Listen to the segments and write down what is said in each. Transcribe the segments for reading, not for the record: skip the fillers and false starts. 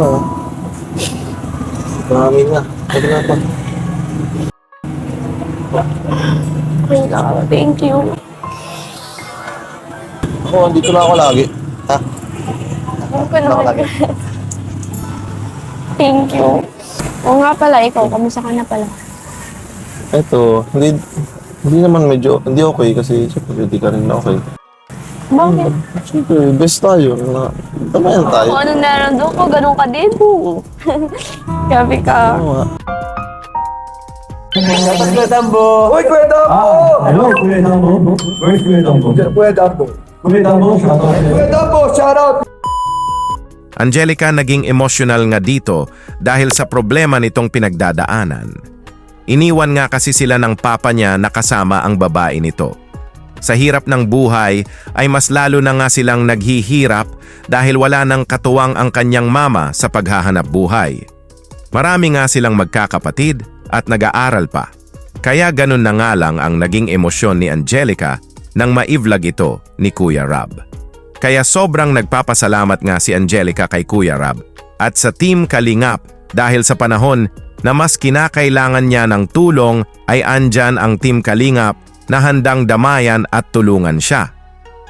Oo. Marami na. Pwede na pa. Okay lang. Thank you. Ako, andito na ako lagi. Ha? Ako ka Ako naman. lagi. Thank you. Oo nga pala, ikaw. Kamusta ka na pala? Ito, hindi naman medyo, hindi okay kasi siyempre hindi ka rin na okay. Bakit? Siyempre, best tayo. Tamayan tayo. Kung anong nararamdaman ko, ganun ka din. Grabe ka. Oo nga. Kuya Tambo! Uy, Kuya Tambo! Hello, Kuya Tambo. Where's Kuya Tambo? Kuya Tambo! Kuya Tambo, shout out. Kuya Tambo, shout out! Angelica naging emosyonal nga dito dahil sa problema nitong pinagdadaanan. Iniwan nga kasi sila ng papa niya na kasama ang babae nito. Sa hirap ng buhay ay mas lalo na nga silang naghihirap dahil wala nang katuwang ang kanyang mama sa paghahanap buhay. Marami nga silang magkakapatid at nag-aaral pa. Kaya ganun na nga lang ang naging emosyon ni Angelica nang ma-vlog ito ni Kuya Rob. Kaya sobrang nagpapasalamat nga si Angelica kay Kuya Rob at sa Team Kalingap dahil sa panahon na mas kinakailangan niya ng tulong ay andyan ang Team Kalingap na handang damayan at tulungan siya.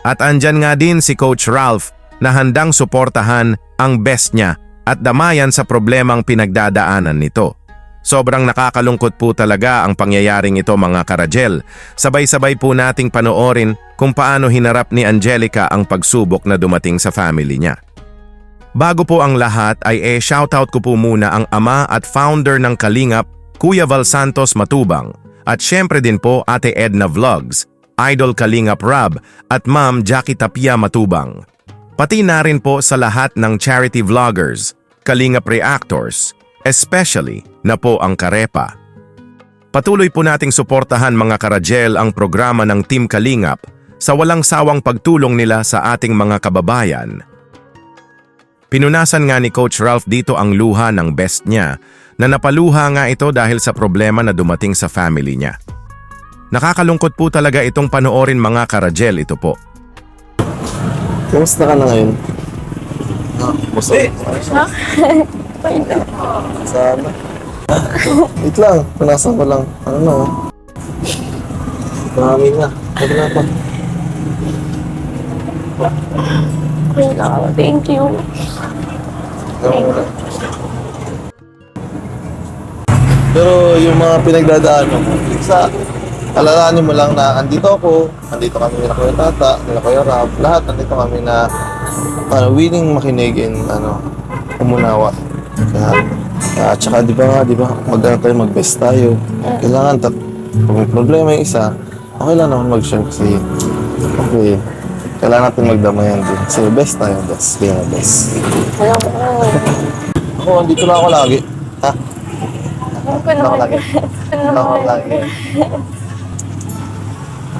At andyan nga din si Coach Ralph na handang suportahan ang best niya at damayan sa problemang pinagdadaanan nito. Sobrang nakakalungkot po talaga ang pangyayaring ito mga karajel. Sabay-sabay po nating panoorin kung paano hinarap ni Angelica ang pagsubok na dumating sa family niya. Bago po ang lahat ay shoutout ko po muna ang ama at founder ng Kalingap, Kuya Val Santos Matubang, at syempre din po Ate Edna Vlogs, Idol Kalingap Rob at Ma'am Jackie Tapia Matubang. Pati na rin po sa lahat ng charity vloggers, Kalingap Reactors, especially na po ang Karepa. Patuloy po nating suportahan mga karajel ang programa ng Team Kalingap sa walang sawang pagtulong nila sa ating mga kababayan. Pinunasan nga ni Coach Ralph dito ang luha ng best niya na napaluha nga ito dahil sa problema na dumating sa family niya. Nakakalungkot po talaga itong panoorin mga karajel ito po. Kumusta ka na ngayon? Kumusta? Ha? Okay lang. Sana. Wait lang, punasan ko lang. Ano? Marami na. Pwede na pa. Okay lang. Thank you. Pero yung mga pinagdadaanan mo, sa alalahanin mo lang na andito ako, andito kami nila Kuya Tata, nila Kuya Rab, lahat andito kami na willing makinig and umunawa. Kaya, tsaka di ba mag-best tayo. Kailangan kung may problema yung isa, okay lang naman mag-share kasi okay, kailangan natin magdamayan din. Kasi best tayo, best. Kaya best. Alam ko. Ako, andito na ako lagi. Ha? Ako ka naman. lagi. Ako lagi.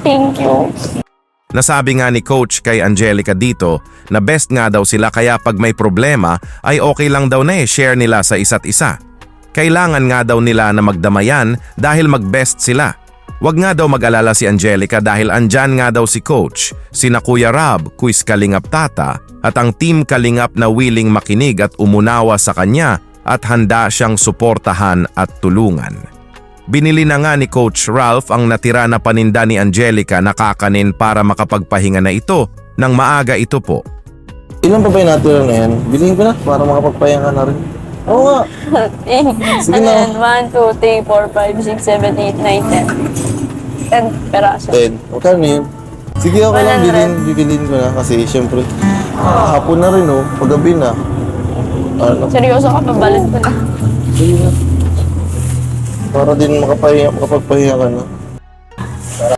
Thank you. Nasabi nga ni Coach kay Angelica dito na best nga daw sila kaya pag may problema ay okay lang daw na share nila sa isa't isa. Kailangan nga daw nila na magdamayan dahil mag-best sila. Wag nga daw mag-alala si Angelica dahil andyan nga daw si Coach, sina Kuya Rob, Quiz Kalingap Tata at ang Team Kalingap na willing makinig at umunawa sa kanya at handa siyang suportahan at tulungan. Binili na nga ni Coach Ralph ang natira na paninda ni Angelica na kakanin para makapagpahinga na ito nang maaga ito po. Ilan pa ba yung natira na yan? Bilhin ko na para makapagpahinga na rin. Oo nga. Sige Ano na. yan? 1, 2, 3, 4, 5, 6, 7, 8, 9, 10. 10 peraso. 10. Magkano yun? Sige ako lang, 100. bibilhin ko na kasi syempre hapon na rin paggabi na. Seryoso ka pa, balat ko na. Sige na. Para din makapagpahinga ka na.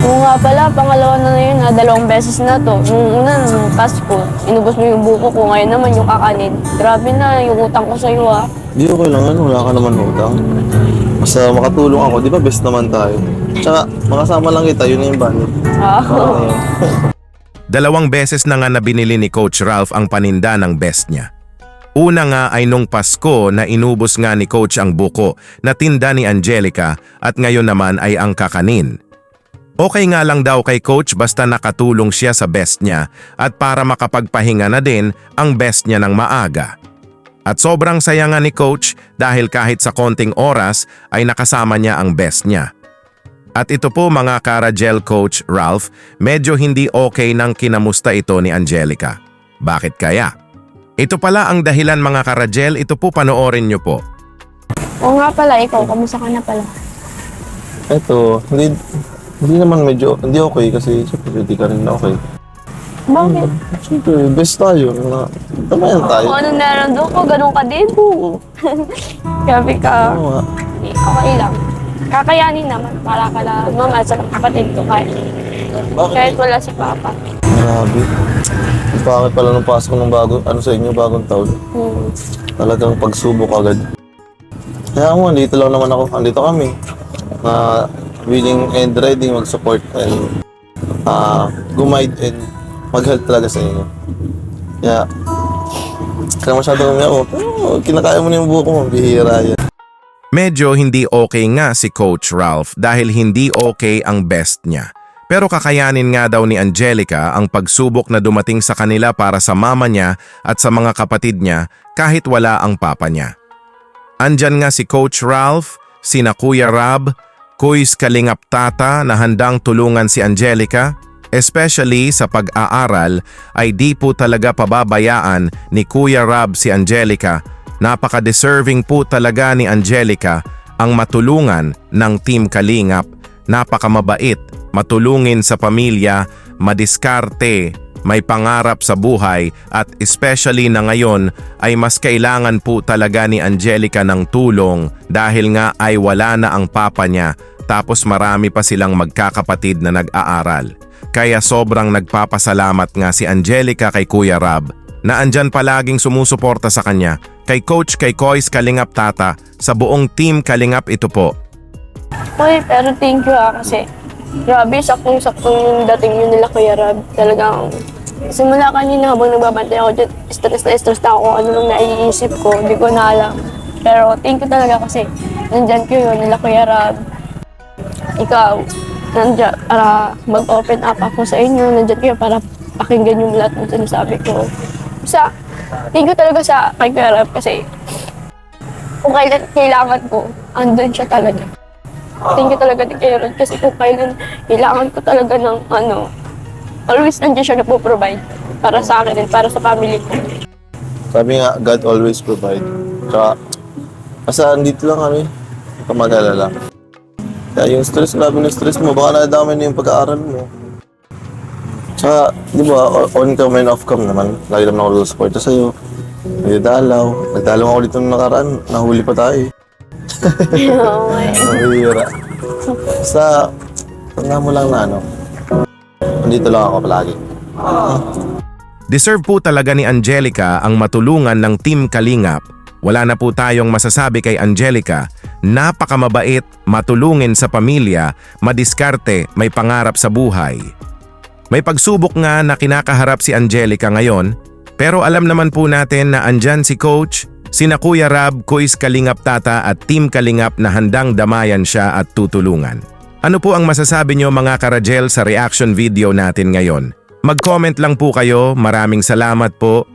Oo nga pala, pangalawa na yun ha, 2 beses na to. Nung una, nung Pasko, inubos mo yung buko ko, ngayon naman yung kakanin. Grabe na, yung utang ko sa'yo ha. Di ko kailangan, wala ka naman utang. Basta makatulong ako, di ba best naman tayo. Tsaka, makasama lang kita, yun na yung banit. Oo. Dalawang beses na nga na binili ni Coach Ralph ang paninda ng best niya. Una nga ay nung Pasko na inubos nga ni Coach ang buko na tinda ni Angelica at ngayon naman ay ang kakanin. Okay nga lang daw kay Coach basta nakatulong siya sa best niya at para makapagpahinga na din ang best niya ng maaga. At sobrang saya nga ni Coach dahil kahit sa konting oras ay nakasama niya ang best niya. At ito po mga Karajel Coach Ralph, medyo hindi okay nang kinamusta ito ni Angelica. Bakit kaya? Ito pala ang dahilan mga Karajel, ito po panoorin niyo po. Oo nga pala, ikaw, kamusta ka na pala? Eto, hindi naman medyo, hindi okay kasi siyempre hindi ka rin okay. Bakit? Siyempre, best tayo. Tamayan tayo. Kung anong naramdaman ko, ganun ka din. Oo. Grabe ka. Oo nga. Okay lang. Kakayanin naman para ka na mamahal sa kapatid ko kahit wala si Papa. Grabe. Ang pangit pala nung pasok ng sa inyo, bagong taon. Talagang pagsubok agad. Kaya mo, andito lang naman ako. Andito kami. Na willing and ready mag-support and guide and mag-help talaga sa inyo. Kaya, kaya masyado kami ako. Pero kinakaya mo na yung buko mo, bihira yan. Medyo hindi okay nga si Coach Ralph dahil hindi okay ang best niya. Pero kakayanin nga daw ni Angelica ang pagsubok na dumating sa kanila para sa mama niya at sa mga kapatid niya kahit wala ang papa niya. Andyan nga si Coach Ralph, sina Kuya Rab, Kuys Kalingap Tata na handang tulungan si Angelica, especially sa pag-aaral ay di po talaga pababayaan ni Kuya Rab si Angelica. Napaka-deserving po talaga ni Angelica ang matulungan ng Team Kalingap. Napakamabait, matulungin sa pamilya, madiskarte, may pangarap sa buhay at especially na ngayon ay mas kailangan po talaga ni Angelica ng tulong dahil nga ay wala na ang papa niya tapos marami pa silang magkakapatid na nag-aaral. Kaya sobrang nagpapasalamat nga si Angelica kay Kuya Rab na andyan palaging sumusuporta sa kanya, kay Coach, kay Kuys Kalingap Tata, sa buong Team Kalingap ito po. Uy, pero thank you kasi grabe, saktong-saktong yung dating yun nila Kuya Rab. Talagang simula kanina habang nagbabantay ako dyan, stress na ako kung ano nung naiisip ko, hindi ko na alam. Pero thank you talaga kasi nandyan ko yun nila Kuya Rab. Ikaw, nandyan para mag-open up ako sa inyo, nandyan kayo para pakinggan yung lahat ng sinasabi ko. Thank you talaga sa kay Kuya Rab kasi kung kailan kailangan ko, andun siya talaga. Thank you talaga ni Kuya Rab kasi kung kailan kailangan ko talaga ng always nandiyan siya nagpo-provide para sa akin and para sa family ko. Sabi nga, God always provide. Tsaka, basta andito lang kami, huwag ka mag-alala. Kaya yung stress, grabe na stress mo, baka nadamay na yung pag-aaral mo. Tsaka, di ba, on cam and off cam naman, lagi naman ako support sa'yo. Nagdalaw ako dito nung nakaraan, nahuli pa tayo eh. Oo, Mahira. Basta, tanda mo lang na andito lang ako palagi. Deserve po talaga ni Angelica ang matulungan ng Team Kalingap. Wala na po tayong masasabi kay Angelica. Napakamabait, matulungin sa pamilya, madiskarte, may pangarap sa buhay. May pagsubok nga na kinakaharap si Angelica ngayon, pero alam naman po natin na andyan si Coach, sina Kuya Rab, Kuys Kalingap Tata at Team Kalingap na handang damayan siya at tutulungan. Ano po ang masasabi nyo mga Karajel sa reaction video natin ngayon? Mag-comment lang po kayo. Maraming salamat po.